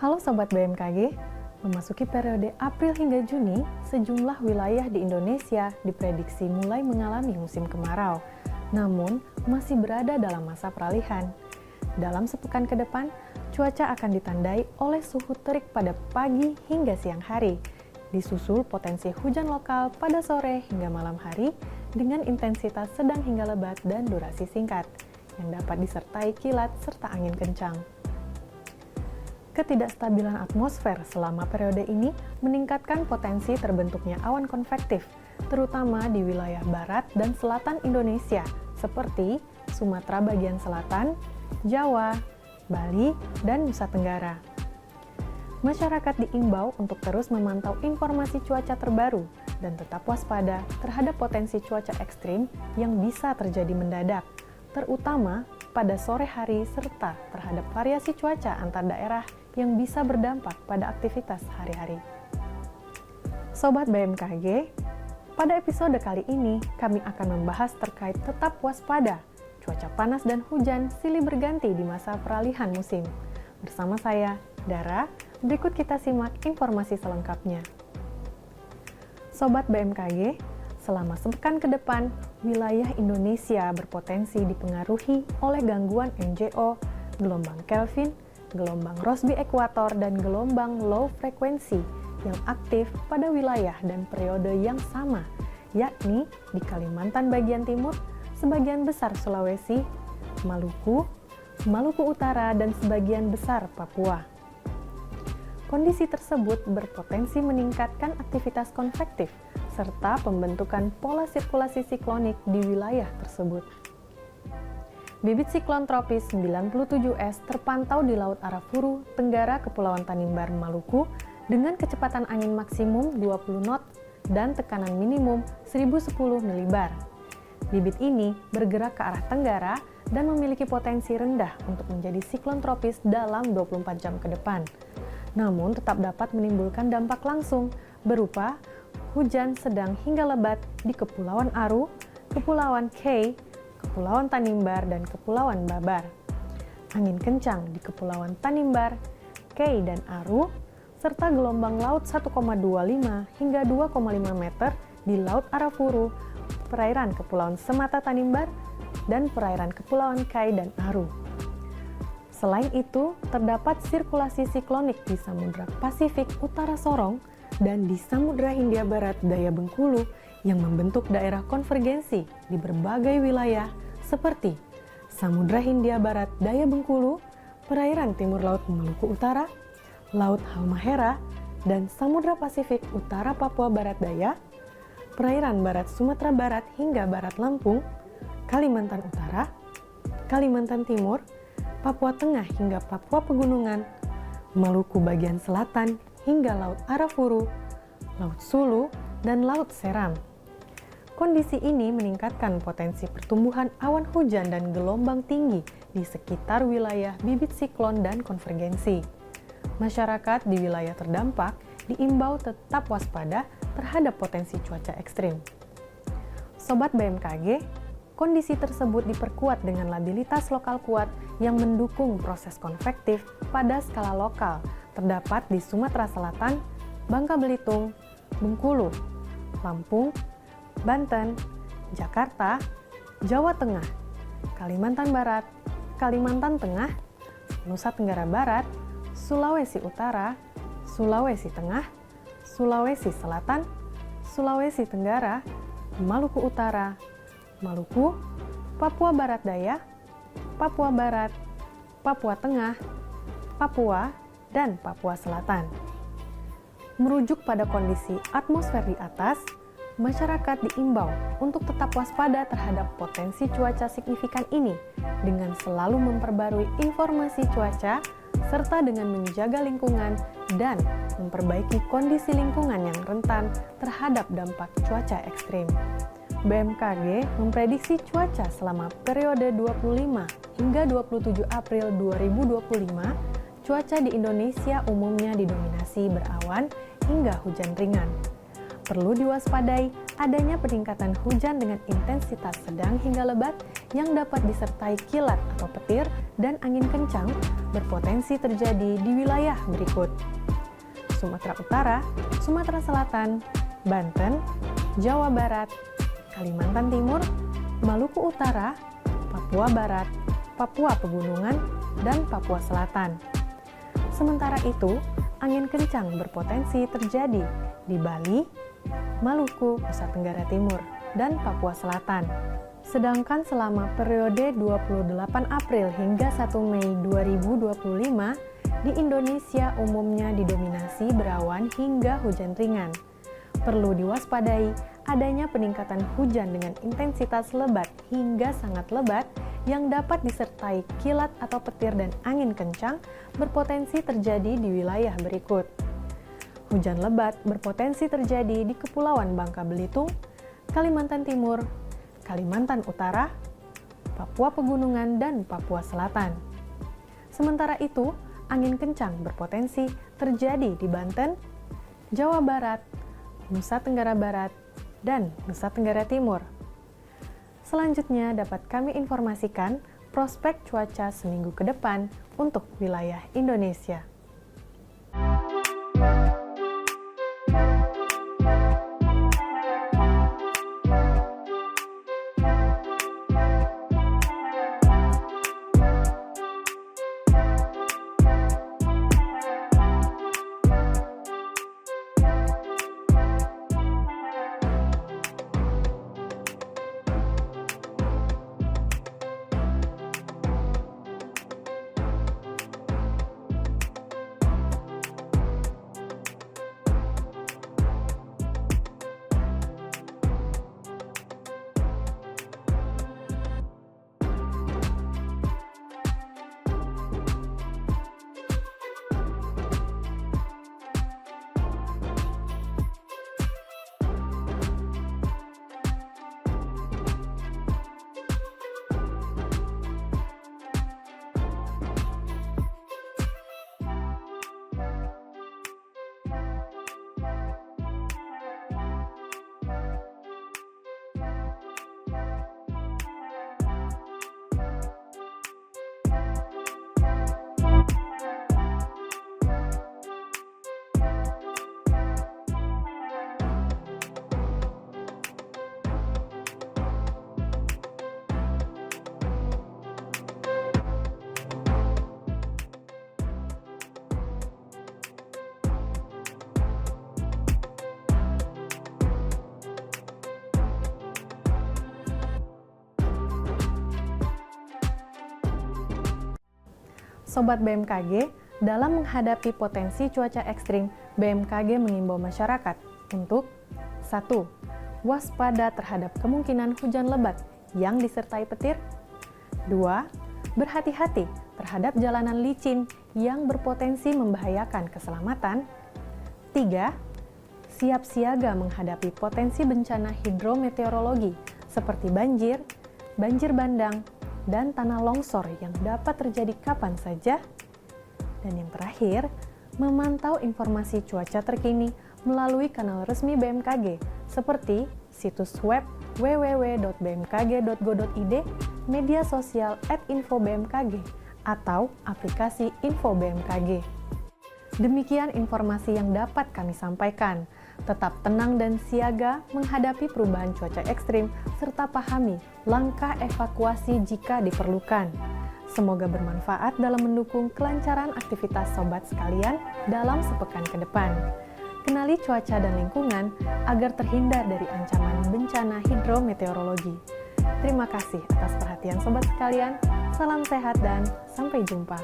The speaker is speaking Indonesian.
Halo Sobat BMKG, memasuki periode April hingga Juni, sejumlah wilayah di Indonesia diprediksi mulai mengalami musim kemarau, namun masih berada dalam masa peralihan. Dalam sepekan ke depan, cuaca akan ditandai oleh suhu terik pada pagi hingga siang hari, disusul potensi hujan lokal pada sore hingga malam hari dengan intensitas sedang hingga lebat dan durasi singkat, yang dapat disertai kilat serta angin kencang. Ketidakstabilan atmosfer selama periode ini meningkatkan potensi terbentuknya awan konvektif, terutama di wilayah barat dan selatan Indonesia, seperti Sumatera bagian selatan, Jawa, Bali, dan Nusa Tenggara. Masyarakat diimbau untuk terus memantau informasi cuaca terbaru dan tetap waspada terhadap potensi cuaca ekstrim yang bisa terjadi mendadak, terutama pada sore hari serta terhadap variasi cuaca antar daerah yang bisa berdampak pada aktivitas hari-hari. Sobat BMKG, pada episode kali ini kami akan membahas terkait tetap waspada, cuaca panas dan hujan silih berganti di masa peralihan musim. Bersama saya, Dara, berikut kita simak informasi selengkapnya. Sobat BMKG, selama sepekan ke depan, wilayah Indonesia berpotensi dipengaruhi oleh gangguan MJO, gelombang Kelvin, gelombang Rossby ekuator, dan gelombang low frekuensi yang aktif pada wilayah dan periode yang sama, yakni di Kalimantan bagian timur, sebagian besar Sulawesi, Maluku, Maluku Utara, dan sebagian besar Papua. Kondisi tersebut berpotensi meningkatkan aktivitas konvektif serta pembentukan pola sirkulasi siklonik di wilayah tersebut. Bibit siklon tropis 97S terpantau di Laut Arafuru, Tenggara Kepulauan Tanimbar, Maluku, dengan kecepatan angin maksimum 20 knot dan tekanan minimum 1010 milibar. Bibit ini bergerak ke arah tenggara dan memiliki potensi rendah untuk menjadi siklon tropis dalam 24 jam ke depan. Namun tetap dapat menimbulkan dampak langsung berupa hujan sedang hingga lebat di Kepulauan Aru, Kepulauan K, Kepulauan Tanimbar, dan Kepulauan Babar. Angin kencang di Kepulauan Tanimbar, K, dan Aru, serta gelombang laut 1,25 hingga 2,5 meter di Laut Arafuru, perairan Kepulauan Semata Tanimbar, dan perairan Kepulauan Kai dan Aru. Selain itu, terdapat sirkulasi siklonik di Samudra Pasifik Utara Sorong dan di Samudra Hindia Barat Daya Bengkulu yang membentuk daerah konvergensi di berbagai wilayah seperti Samudra Hindia Barat Daya Bengkulu, perairan timur laut Maluku Utara, Laut Halmahera, dan Samudra Pasifik Utara Papua Barat Daya, perairan barat Sumatera Barat hingga barat Lampung, Kalimantan Utara, Kalimantan Timur, Papua Tengah hingga Papua Pegunungan, Maluku bagian selatan hingga Laut Arafuru, Laut Sulu, dan Laut Seram. Kondisi ini meningkatkan potensi pertumbuhan awan hujan dan gelombang tinggi di sekitar wilayah bibit siklon dan konvergensi. Masyarakat di wilayah terdampak diimbau tetap waspada terhadap potensi cuaca ekstrim. Sobat BMKG, kondisi tersebut diperkuat dengan labilitas lokal kuat yang mendukung proses konvektif pada skala lokal terdapat di Sumatera Selatan, Bangka Belitung, Bengkulu, Lampung, Banten, Jakarta, Jawa Tengah, Kalimantan Barat, Kalimantan Tengah, Nusa Tenggara Barat, Sulawesi Utara, Sulawesi Tengah, Sulawesi Selatan, Sulawesi Tenggara, Maluku Utara, Maluku, Papua Barat Daya, Papua Barat, Papua Tengah, Papua, dan Papua Selatan. Merujuk pada kondisi atmosfer di atas, masyarakat diimbau untuk tetap waspada terhadap potensi cuaca signifikan ini dengan selalu memperbarui informasi cuaca serta dengan menjaga lingkungan dan memperbaiki kondisi lingkungan yang rentan terhadap dampak cuaca ekstrim. BMKG memprediksi cuaca selama periode 25 hingga 27 April 2025, cuaca di Indonesia umumnya didominasi berawan hingga hujan ringan. Perlu diwaspadai adanya peningkatan hujan dengan intensitas sedang hingga lebat yang dapat disertai kilat atau petir dan angin kencang berpotensi terjadi di wilayah berikut: Sumatera Utara, Sumatera Selatan, Banten, Jawa Barat, Kalimantan Timur, Maluku Utara, Papua Barat, Papua Pegunungan, dan Papua Selatan. Sementara itu, angin kencang berpotensi terjadi di Bali, Maluku, Nusa Tenggara Timur, dan Papua Selatan. Sedangkan selama periode 28 April hingga 1 Mei 2025, di Indonesia umumnya didominasi berawan hingga hujan ringan. Perlu diwaspadai adanya peningkatan hujan dengan intensitas lebat hingga sangat lebat yang dapat disertai kilat atau petir dan angin kencang berpotensi terjadi di wilayah berikut. Hujan lebat berpotensi terjadi di Kepulauan Bangka Belitung, Kalimantan Timur, Kalimantan Utara, Papua Pegunungan, dan Papua Selatan. Sementara itu, angin kencang berpotensi terjadi di Banten, Jawa Barat, Nusa Tenggara Barat, dan Nusa Tenggara Timur. Selanjutnya dapat kami informasikan prospek cuaca seminggu ke depan untuk wilayah Indonesia. Sobat BMKG, dalam menghadapi potensi cuaca ekstrim, BMKG mengimbau masyarakat untuk 1. Waspada terhadap kemungkinan hujan lebat yang disertai petir. 2. Berhati-hati terhadap jalanan licin yang berpotensi membahayakan keselamatan. 3. Siap siaga menghadapi potensi bencana hidrometeorologi seperti banjir, banjir bandang, dan tanah longsor yang dapat terjadi kapan saja. Dan yang terakhir, memantau informasi cuaca terkini melalui kanal resmi BMKG seperti situs web www.bmkg.go.id, media sosial @info-bmkg, atau aplikasi Info BMKG. Demikian informasi yang dapat kami sampaikan. Tetap tenang dan siaga menghadapi perubahan cuaca ekstrim, serta pahami langkah evakuasi jika diperlukan. Semoga bermanfaat dalam mendukung kelancaran aktivitas sobat sekalian dalam sepekan ke depan. Kenali cuaca dan lingkungan agar terhindar dari ancaman bencana hidrometeorologi. Terima kasih atas perhatian sobat sekalian. Salam sehat dan sampai jumpa.